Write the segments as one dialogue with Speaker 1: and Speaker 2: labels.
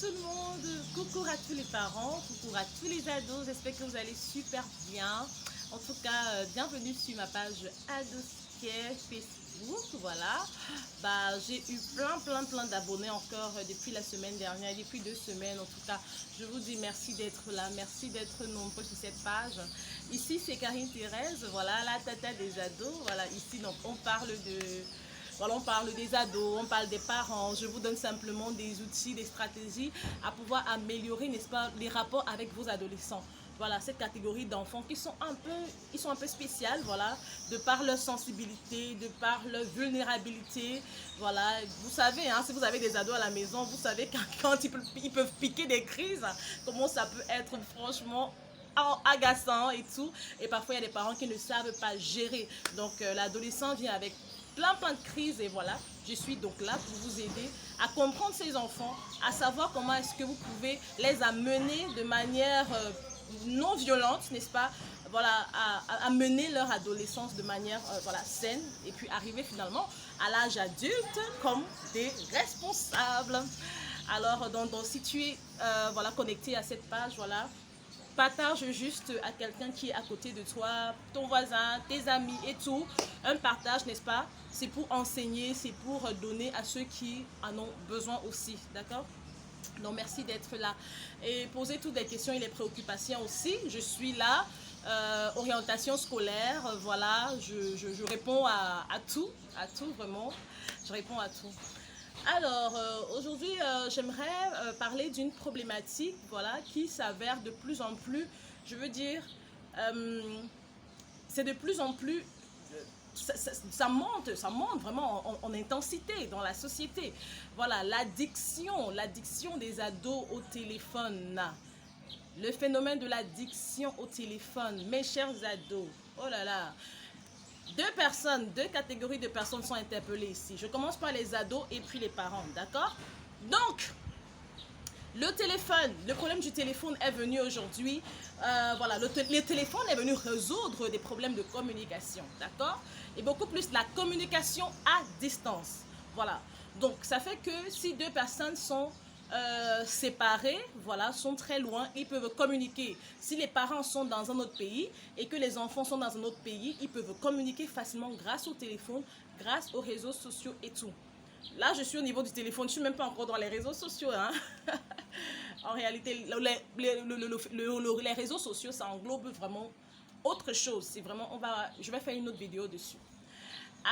Speaker 1: tout le monde, coucou à tous les parents, coucou à tous les ados, j'espère que vous allez super bien. En tout cas, bienvenue sur ma page Adoscare Facebook, voilà. J'ai eu plein d'abonnés encore depuis la semaine dernière, depuis 2 semaines. En tout cas, je vous dis merci d'être là, merci d'être nombreux sur cette page. Ici, c'est Karine Thérèse, voilà, la tata des ados. Voilà, ici, donc, on parle de... Voilà, on parle des ados, on parle des parents. Je vous donne simplement des outils, des stratégies à pouvoir améliorer, n'est-ce pas, les rapports avec vos adolescents. Voilà, cette catégorie d'enfants qui sont un peu spéciales, voilà, de par leur sensibilité, de par leur vulnérabilité. Voilà, vous savez, hein, si vous avez des ados à la maison, vous savez quand ils peuvent piquer des crises, comment ça peut être franchement agaçant et tout. Et parfois, il y a des parents qui ne savent pas gérer. Donc, l'adolescent vient avec plein de crises et voilà, je suis donc là pour vous aider à comprendre ces enfants, à savoir comment est-ce que vous pouvez les amener de manière non violente, n'est-ce pas, voilà, à mener leur adolescence de manière voilà, saine et puis arriver finalement à l'âge adulte comme des responsables. Alors, donc si tu es voilà, connecté à cette page, voilà, partage juste à quelqu'un qui est à côté de toi, ton voisin, tes amis et tout. Un partage, n'est-ce pas? C'est pour enseigner, c'est pour donner à ceux qui en ont besoin aussi, d'accord? Donc merci d'être là et poser toutes les questions et les préoccupations aussi. Je suis là, orientation scolaire, voilà, je réponds à tout vraiment, je réponds à tout. Alors, aujourd'hui, j'aimerais parler d'une problématique, voilà, qui s'avère de plus en plus, je veux dire, c'est de plus en plus, ça monte vraiment en intensité dans la société. Voilà, l'addiction des ados au téléphone. Le phénomène de l'addiction au téléphone, mes chers ados, oh là là. Deux catégories de personnes sont interpellées ici. Je commence par les ados et puis les parents, d'accord? Donc, le problème du téléphone est venu aujourd'hui. Voilà, le téléphone est venu résoudre des problèmes de communication, d'accord? Et beaucoup plus la communication à distance. Voilà, donc ça fait que si deux personnes sont séparés, voilà, sont très loin, ils peuvent communiquer. Si les parents sont dans un autre pays et que les enfants sont dans un autre pays, ils peuvent communiquer facilement grâce au téléphone, grâce aux réseaux sociaux et tout. Là, je suis au niveau du téléphone, je ne suis même pas encore dans les réseaux sociaux. Hein. En réalité, les réseaux sociaux, ça englobe vraiment autre chose. C'est vraiment, je vais faire une autre vidéo dessus.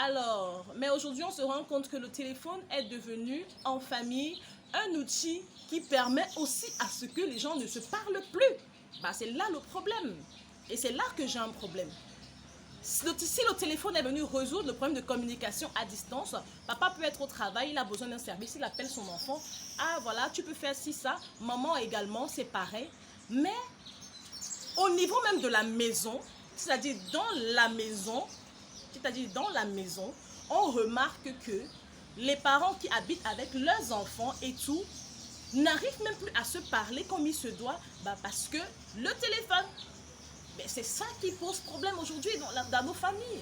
Speaker 1: Alors, mais aujourd'hui, on se rend compte que le téléphone est devenu en famille un outil qui permet aussi à ce que les gens ne se parlent plus. C'est là le problème. Et c'est là que j'ai un problème. Si le téléphone est venu résoudre le problème de communication à distance, papa peut être au travail, il a besoin d'un service, il appelle son enfant. Ah voilà, tu peux faire ci, ça. Maman également, c'est pareil. Mais au niveau même de la maison, c'est-à-dire dans la maison, on remarque que les parents qui habitent avec leurs enfants et tout, n'arrivent même plus à se parler comme il se doit, parce que le téléphone, c'est ça qui pose problème aujourd'hui dans nos familles.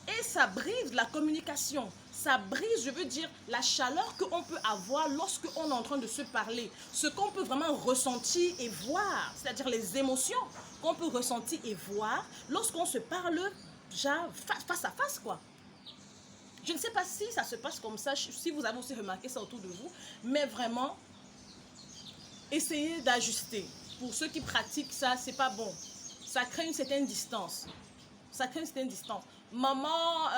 Speaker 1: Et ça brise la communication, ça brise, je veux dire, la chaleur qu'on peut avoir lorsqu'on est en train de se parler, ce qu'on peut vraiment ressentir et voir, c'est-à-dire les émotions qu'on peut ressentir et voir lorsqu'on se parle déjà face à face, quoi. Je ne sais pas si ça se passe comme ça, si vous avez aussi remarqué ça autour de vous, mais vraiment, essayez d'ajuster. Pour ceux qui pratiquent ça, c'est pas bon. Ça crée une certaine distance. Maman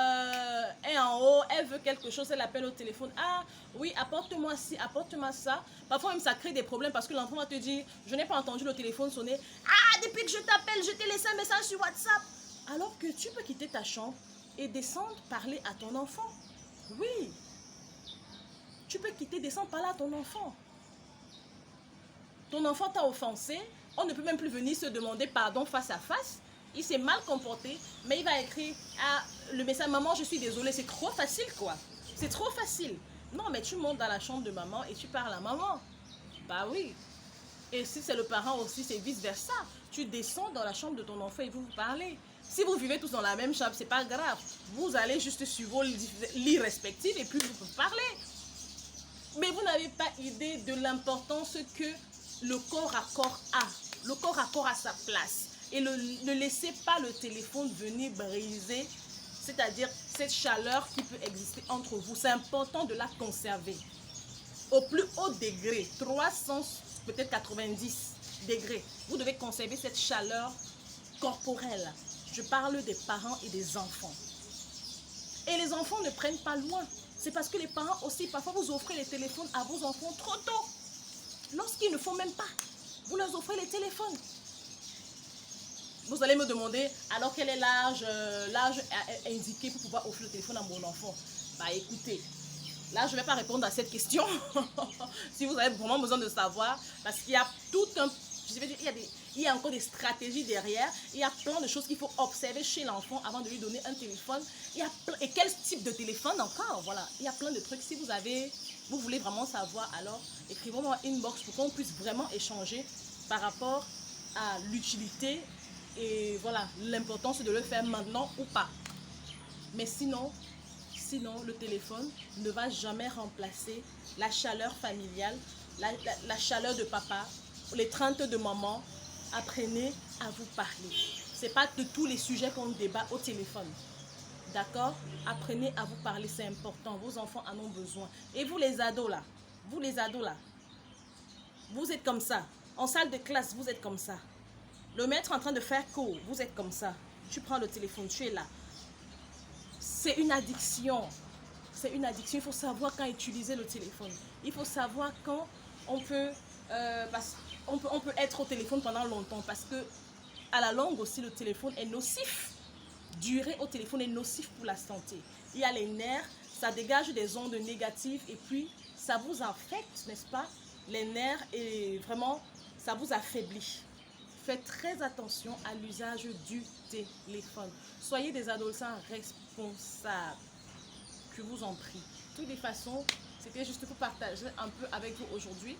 Speaker 1: est en haut, elle veut quelque chose, elle appelle au téléphone. Ah oui, apporte-moi ci, apporte-moi ça. Parfois même ça crée des problèmes parce que l'enfant va te dire, je n'ai pas entendu le téléphone sonner. Ah, depuis que je t'appelle, je t'ai laissé un message sur WhatsApp. Alors que tu peux quitter ta chambre et descendre parler à ton enfant. Oui. Tu peux quitter, descendre parler à ton enfant. Ton enfant t'a offensé, on ne peut même plus venir se demander pardon face à face. Il s'est mal comporté, mais il va écrire le message, maman, je suis désolée. C'est trop facile, quoi. C'est trop facile. Non, mais tu montes dans la chambre de maman et tu parles à maman. Bah oui. Et si c'est le parent aussi, c'est vice versa. Tu descends dans la chambre de ton enfant et vous parlez. Si vous vivez tous dans la même chambre, c'est pas grave. Vous allez juste sur vos lits respectifs et puis vous parlez. Mais vous n'avez pas idée de l'importance que le corps à corps a. Le corps à corps a sa place. Et ne laissez pas le téléphone venir briser, c'est-à-dire cette chaleur qui peut exister entre vous. C'est important de la conserver. Au plus haut degré, 300, peut-être 90 degrés, vous devez conserver cette chaleur corporelle. Je parle des parents et des enfants. Et les enfants ne prennent pas loin. C'est parce que les parents aussi, parfois vous offrez les téléphones à vos enfants trop tôt. Lorsqu'ils ne font même pas, vous leur offrez les téléphones. Vous allez me demander, alors quel est l'âge indiqué pour pouvoir offrir le téléphone à mon enfant? Bah écoutez, là je ne vais pas répondre à cette question. Si vous avez vraiment besoin de savoir, parce qu'il y a tout un... Je vais dire, il y a encore des stratégies derrière. Il y a plein de choses qu'il faut observer chez l'enfant avant de lui donner un téléphone. Et quel type de téléphone encore? Voilà, il y a plein de trucs. Si vous voulez vraiment savoir, alors écrivez-moi en inbox pour qu'on puisse vraiment échanger par rapport à l'utilité et voilà, l'importance de le faire maintenant ou pas. Mais sinon, le téléphone ne va jamais remplacer la chaleur familiale, la chaleur de papa, les craintes de maman. Apprenez à vous parler. Ce n'est pas de tous les sujets qu'on débat au téléphone. D'accord? Apprenez à vous parler, c'est important. Vos enfants en ont besoin. Et vous les ados là, vous êtes comme ça. En salle de classe, vous êtes comme ça. Le maître en train de faire cours, vous êtes comme ça. Tu prends le téléphone, tu es là. C'est une addiction. C'est une addiction. Il faut savoir quand utiliser le téléphone. Il faut savoir quand on peut être au téléphone pendant longtemps. Parce que à la longue aussi, le téléphone est nocif. Durer au téléphone est nocif pour la santé. Il y a les nerfs, ça dégage des ondes négatives et puis ça vous affecte, n'est-ce pas? Les nerfs et vraiment, ça vous affaiblit. Faites très attention à l'usage du téléphone. Soyez des adolescents responsables. Je vous en prie. De toutes les façons, c'était juste pour partager un peu avec vous aujourd'hui.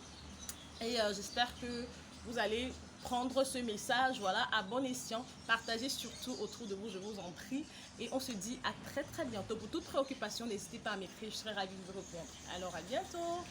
Speaker 1: Et j'espère que vous allez prendre ce message, voilà, à bon escient. Partagez surtout autour de vous, je vous en prie. Et on se dit à très très bientôt. Pour toute préoccupation, n'hésitez pas à m'écrire, je serai ravie de vous répondre. Alors à bientôt.